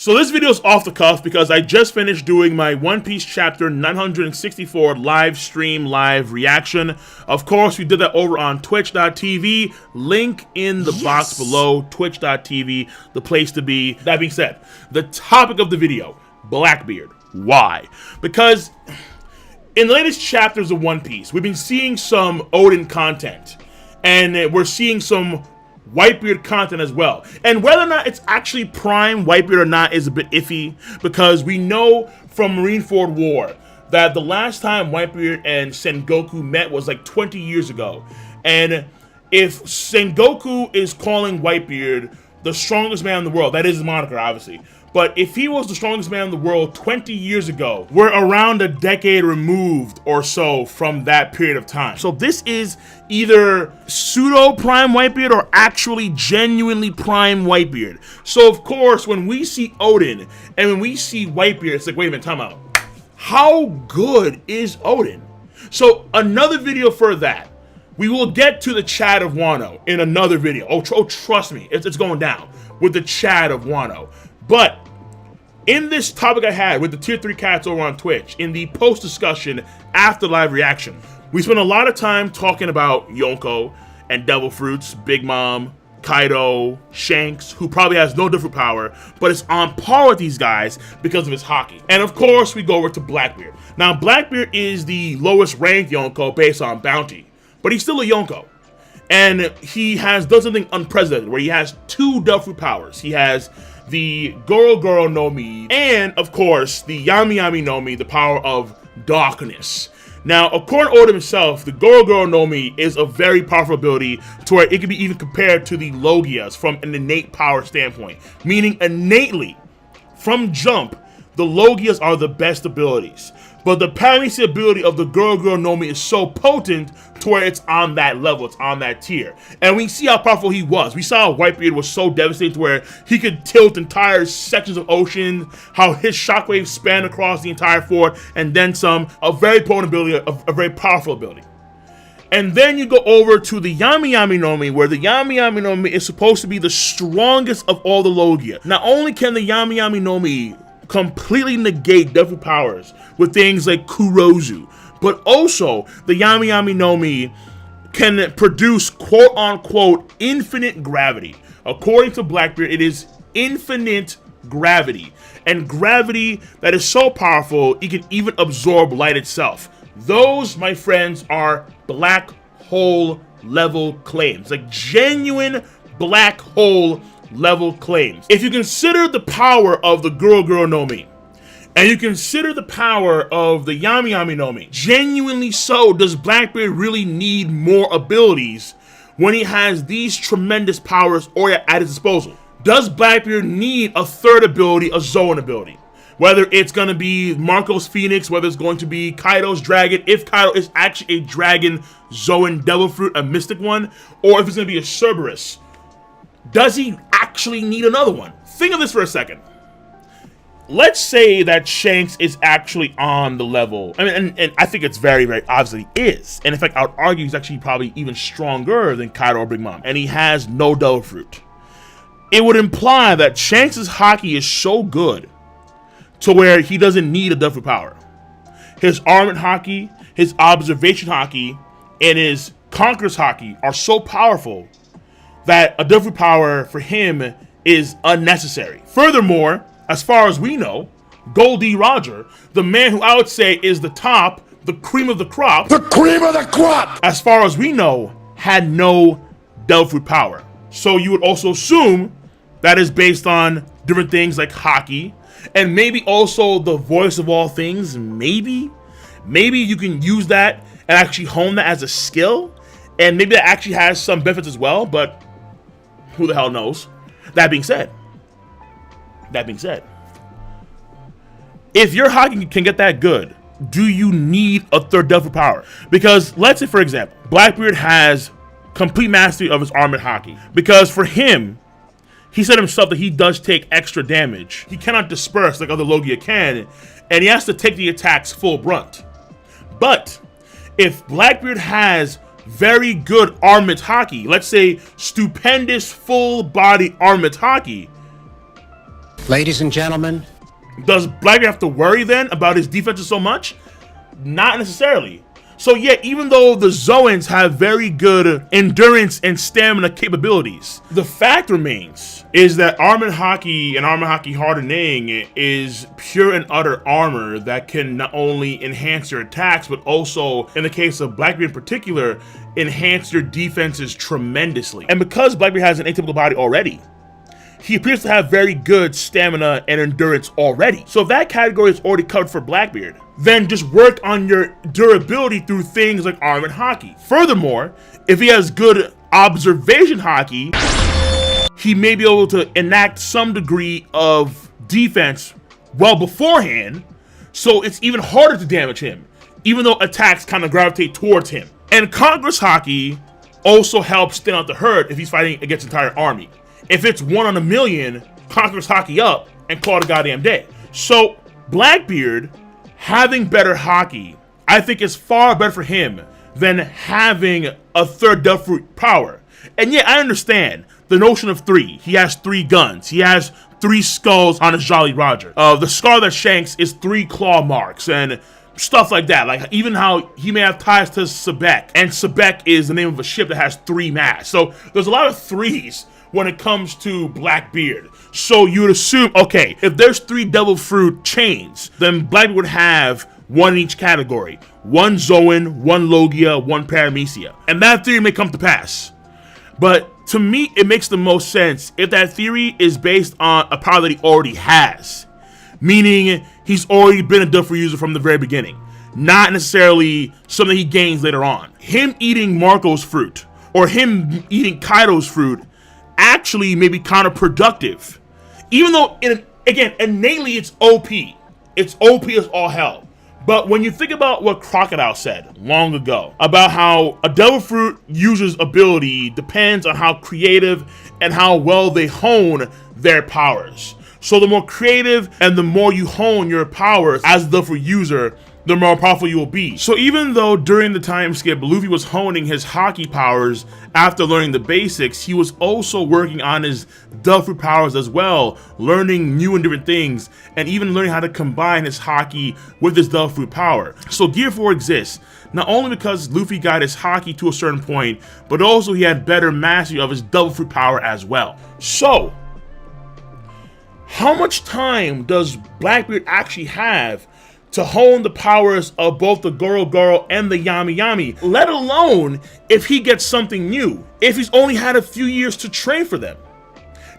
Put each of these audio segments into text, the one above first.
So this video is off the cuff because I just finished doing my One Piece chapter 964 live stream live reaction. Of course, we did that over on twitch.tv. Link in the box below, twitch.tv, the place to be. That being said, the topic of the video, Blackbeard. Why? Because in the latest chapters of One Piece, we've been seeing some Oden content, and we're seeing some Whitebeard content as well. And whether or not it's actually prime Whitebeard or not is a bit iffy, because we know from Marineford War that the last time Whitebeard and Sengoku met was like 20 years ago. And if Sengoku is calling Whitebeard the strongest man in the world, that is his moniker, obviously. But if he was the strongest man in the world 20 years ago, we're around a decade removed or so from that period of time. So this is either pseudo-prime Whitebeard or actually genuinely prime Whitebeard. So of course, when we see Oden and when we see Whitebeard, it's like, wait a minute, time out. How good is Oden? So another video for that. We will get to the Chad of Wano in another video. Oh, trust me, it's going down with the Chad of Wano. But in this topic I had with the tier 3 cats over on Twitch, in the post discussion after live reaction, we spent a lot of time talking about Yonko and Devil Fruits, Big Mom, Kaido, Shanks, who probably has no different power, but is on par with these guys because of his hockey. And of course, we go over to Blackbeard. Now, Blackbeard is the lowest ranked Yonko based on bounty, but he's still a Yonko. And he has done something unprecedented, where he has 2 Devil Fruit powers. He has the Goro no Mi, and of course, the Yami no Mi, the power of darkness. Now, according to Oda himself, the Goro no Mi is a very powerful ability to where it can be even compared to the Logias from an innate power standpoint. Meaning, innately, from jump, the Logias are the best abilities. But the Paramecia ability of the Goro no Mi is so potent to where it's on that level, it's on that tier. And we see how powerful he was. We saw Whitebeard was so devastating to where he could tilt entire sections of ocean, how his shockwaves span across the entire fort, and then some. A very potent ability, a very powerful ability. And then you go over to the Yami no Mi, where the Yami no Mi is supposed to be the strongest of all the Logia. Not only can the Yami no Mi completely negate Devil powers with things like Kurozu, but also the Yami no Mi can produce quote-unquote infinite gravity. According to Blackbeard, it is infinite gravity, and gravity that is so powerful it can even absorb light itself. Those, my friends, are black hole level claims, like genuine black hole level claims. If you consider the power of the Goro no Mi, and you consider the power of the Yami no Mi, genuinely so, does Blackbeard really need more abilities when he has these tremendous powers at his disposal? Does Blackbeard need a third ability, a Zoan ability? Whether it's going to be Marco's Phoenix, whether it's going to be Kaido's Dragon, if Kaido is actually a Dragon Zoan Devil Fruit, a Mystic one, or if it's going to be a Cerberus. Does he actually need another one? Think of this for a second. Let's say that Shanks is actually on the level. I mean, and I think it's very, very obviously is. And in fact, I would argue he's actually probably even stronger than Kaido or Big Mom. And he has no Devil Fruit. It would imply that Shanks' hockey is so good to where he doesn't need a Devil Fruit power. His armored hockey, his observation hockey, and his conqueror's hockey are so powerful that a Devil Fruit power for him is unnecessary. Furthermore, as far as we know, Goldie Roger, the man who I would say is the top, the cream of the crop. The cream of the crop! As far as we know, had no Devil Fruit power. So you would also assume that is based on different things like hockey, and maybe also the voice of all things. Maybe you can use that and actually hone that as a skill, and maybe that actually has some benefits as well, but who the hell knows? That being said, if your hockey can get that good, do you need a third Devil power? Because let's say, for example, Blackbeard has complete mastery of his armored hockey. Because for him, he said himself that he does take extra damage. He cannot disperse like other Logia can, and he has to take the attacks full brunt. But if Blackbeard has very good armored hockey, let's say stupendous full body armored hockey, Ladies and gentlemen. Does Blackbeard have to worry then about his defenses so much? Not necessarily. So yeah, even though the Zoans have very good endurance and stamina capabilities, the fact remains is that Armored Haki and Armored Haki Hardening is pure and utter armor that can not only enhance your attacks, but also, in the case of Blackbeard in particular, enhance your defenses tremendously. And because Blackbeard has an atypical body already, he appears to have very good stamina and endurance already. So if that category is already covered for Blackbeard, then just work on your durability through things like Armored Haki. Furthermore, if he has good observation Haki, he may be able to enact some degree of defense well beforehand, so it's even harder to damage him, even though attacks kind of gravitate towards him. And Conqueror's Haki also helps thin out the herd if he's fighting against an entire army. If it's 1 on a million, Conqueror's Haki up and call it a goddamn day. So Blackbeard having better Haki, I think, is far better for him than having a third Devil Fruit power. And yeah, I understand the notion of 3. He has 3 guns. He has 3 skulls on his Jolly Roger. The scar that shanks is 3 claw marks and stuff like that. Like even how he may have ties to Sebek, and Sebek is the name of a ship that has 3 masts. So there's a lot of 3s when it comes to Blackbeard. So you would assume, okay, if there's 3 Devil Fruit chains, then Blackbeard would have 1 in each category. 1 Zoan, 1 Logia, 1 Paramecia. And that theory may come to pass. But to me, it makes the most sense if that theory is based on a power that he already has. Meaning, he's already been a Devil Fruit user from the very beginning. Not necessarily something he gains later on. Him eating Marco's fruit, or him eating Kaido's fruit, actually may be counterproductive. Even though, again, innately it's OP. It's OP as all hell. But when you think about what Crocodile said long ago, about how a Devil Fruit user's ability depends on how creative and how well they hone their powers. So the more creative and the more you hone your powers as a Devil Fruit user, the more powerful you will be. So even though during the time skip, Luffy was honing his Haki powers after learning the basics, he was also working on his Devil Fruit powers as well, learning new and different things, and even learning how to combine his Haki with his Devil Fruit power. So Gear 4 exists, not only because Luffy got his Haki to a certain point, but also he had better mastery of his Devil Fruit power as well. So, how much time does Blackbeard actually have to hone the powers of both the Goro Goro and the Yami Yami, let alone if he gets something new, if he's only had a few years to train for them?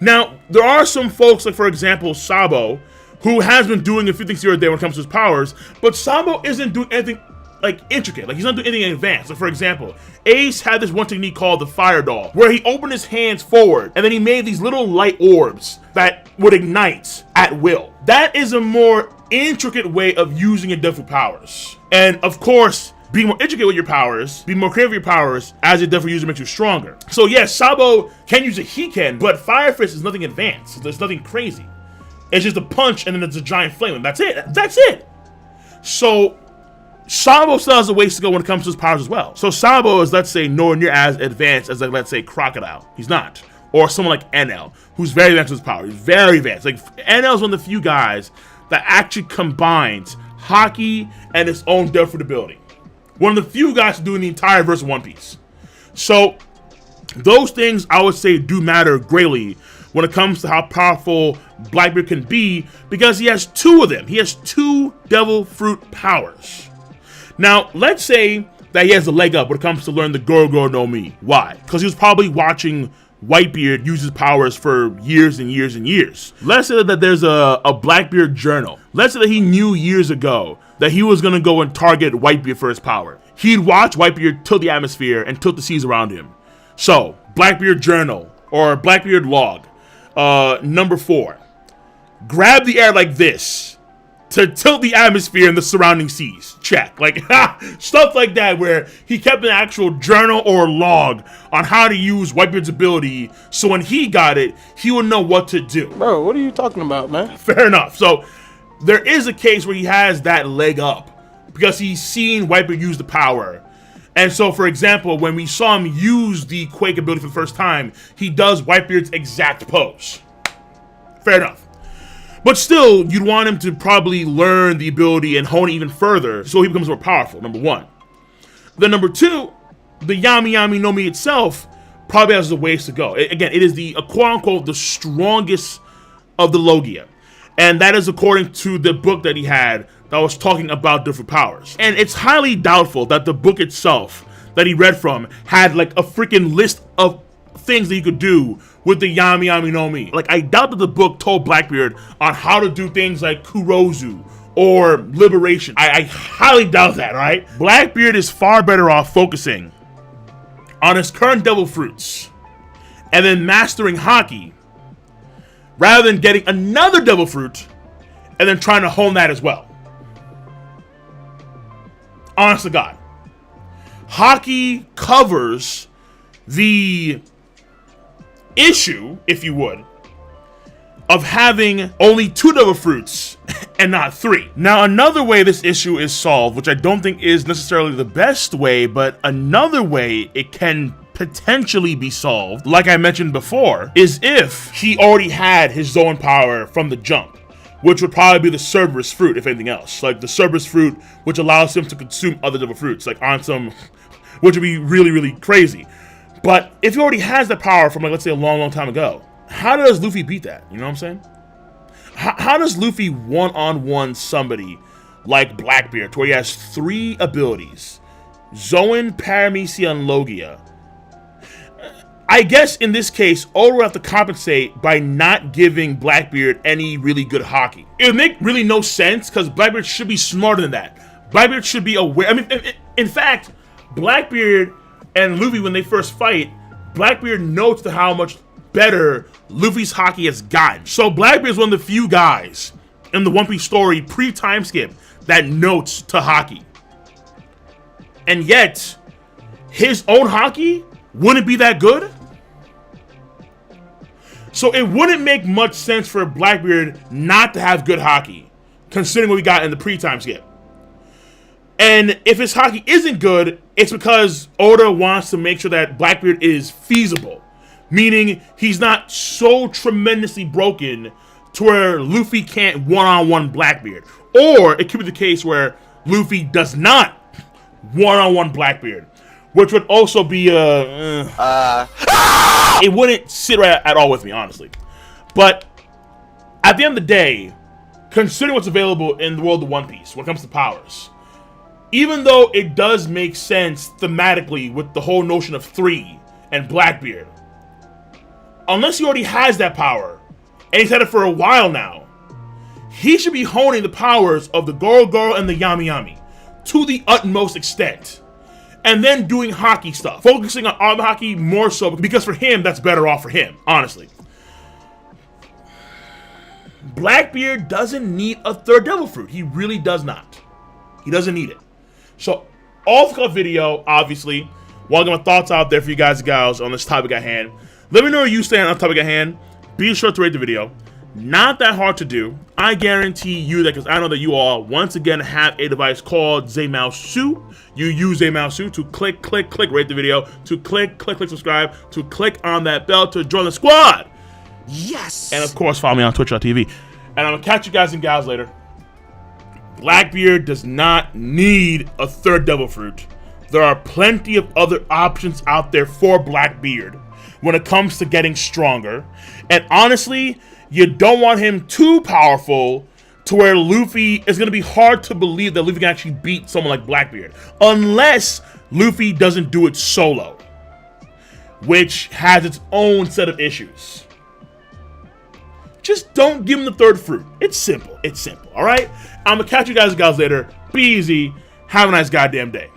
Now, there are some folks, like for example, Sabo, who has been doing a few things here or there when it comes to his powers, but Sabo isn't doing anything like intricate, like he's not doing anything in advance. Like for example, Ace had this one technique called the Fire Doll, where he opened his hands forward and then he made these little light orbs that would ignite at will. That is a more intricate way of using your Devil Fruit powers. And of course, being more intricate with your powers, being more creative with your powers as a Devil Fruit user makes you stronger. So yes, Sabo can use a Hiken, but Fire Fist is nothing advanced. There's nothing crazy. It's just a punch and then it's a giant flame, and that's it. That's it. So Sabo still has a ways to go when it comes to his powers as well. So Sabo is, let's say, nowhere near as advanced as, like, let's say, Crocodile. He's not. Or someone like NL, who's very advanced with his power. He's very advanced. Like, NL is one of the few guys that actually combines Haki and his own Devil Fruit ability. One of the few guys to do in the entire verse of One Piece. So those things, I would say, do matter greatly when it comes to how powerful Blackbeard can be, because he has 2 of them. He has 2 Devil Fruit powers. Now, let's say that he has a leg up when it comes to learn the Goro Goro no Mi. Why? Because he was probably watching Whitebeard use his powers for years and years and years. Let's say that there's a Blackbeard journal. Let's say that he knew years ago that he was going to go and target Whitebeard for his power. He'd watch Whitebeard tilt the atmosphere and tilt the seas around him. So, Blackbeard journal or Blackbeard log. Number 4. Grab the air like this to tilt the atmosphere and the surrounding seas. Check. Like, stuff like that, where he kept an actual journal or log on how to use Whitebeard's ability, so when he got it, he would know what to do. Bro, what are you talking about, man? Fair enough. So, there is a case where he has that leg up, because he's seen Whitebeard use the power. And so, for example, when we saw him use the Quake ability for the first time, he does Whitebeard's exact pose. Fair enough. But still, you'd want him to probably learn the ability and hone it even further so he becomes more powerful, number one. Then number two, the Yami Yami no Mi itself probably has a ways to go. Again, it is the quote-unquote the strongest of the Logia. And that is according to the book that he had that was talking about different powers. And it's highly doubtful that the book itself that he read from had like a freaking list of things that you could do with the Yami Yami no Mi. Like, I doubt that the book told Blackbeard on how to do things like Kurozu or Liberation. I highly doubt that, right? Blackbeard is far better off focusing on his current devil fruits and then mastering Haki rather than getting another devil fruit and then trying to hone that as well. Honest to God. Haki covers the issue, if you would, of having only 2 devil fruits and not 3. Now, another way this issue is solved, which I don't think is necessarily the best way, but another way it can potentially be solved, like I mentioned before, is if he already had his Zoan power from the jump, which would probably be the Cerberus fruit, if anything else. Like the Cerberus fruit, which allows him to consume other devil fruits, like on some, which would be really, really crazy. But if he already has the power from, like, let's say a long, long time ago, how does Luffy beat that? You know what I'm saying? How does Luffy one-on-one somebody like Blackbeard, to where he has 3 abilities? Zoan, Paramecia, and Logia. I guess in this case, Oda would have to compensate by not giving Blackbeard any really good Haki. It would make really no sense, because Blackbeard should be smarter than that. Blackbeard should be aware. I mean, in fact, Blackbeard and Luffy, when they first fight, Blackbeard notes to how much better Luffy's Haki has gotten. So Blackbeard is one of the few guys in the One Piece story pre-time skip that notes to Haki. And yet, his own Haki wouldn't be that good? So it wouldn't make much sense for Blackbeard not to have good Haki, considering what we got in the pre-time skip. And if his Haki isn't good, it's because Oda wants to make sure that Blackbeard is feasible. Meaning, he's not so tremendously broken to where Luffy can't one-on-one Blackbeard. Or it could be the case where Luffy does not one-on-one Blackbeard, which would also be it wouldn't sit right at all with me, honestly. But at the end of the day, considering what's available in the world of One Piece when it comes to powers, even though it does make sense thematically with the whole notion of 3 and Blackbeard, unless he already has that power, and he's had it for a while now, he should be honing the powers of the Goro Goro and the Yami Yami to the utmost extent, and then doing Haki stuff, focusing on arm Haki more so, because for him, that's better off for him, honestly. Blackbeard doesn't need a 3rd devil fruit. He really does not. He doesn't need it. So, off the video, obviously, want to get my thoughts out there for you guys and gals on this topic at hand. Let me know where you stand on the topic at hand. Be sure to rate the video. Not that hard to do. I guarantee you that, because I know that you all, once again, have a device called Zamaosu. You use Zamaosu to click, rate the video, to click, subscribe, to click on that bell to join the squad. Yes! And, of course, follow me on Twitch.tv. And I'm going to catch you guys and gals later. Blackbeard does not need a 3rd devil fruit. There are plenty of other options out there for Blackbeard when it comes to getting stronger. And honestly, you don't want him too powerful to where Luffy is going to be hard to believe that Luffy can actually beat someone like Blackbeard. Unless Luffy doesn't do it solo, which has its own set of issues. Just don't give him the 3rd fruit. It's simple. It's simple, all right? I'm going to catch you guys and gals later. Be easy. Have a nice goddamn day.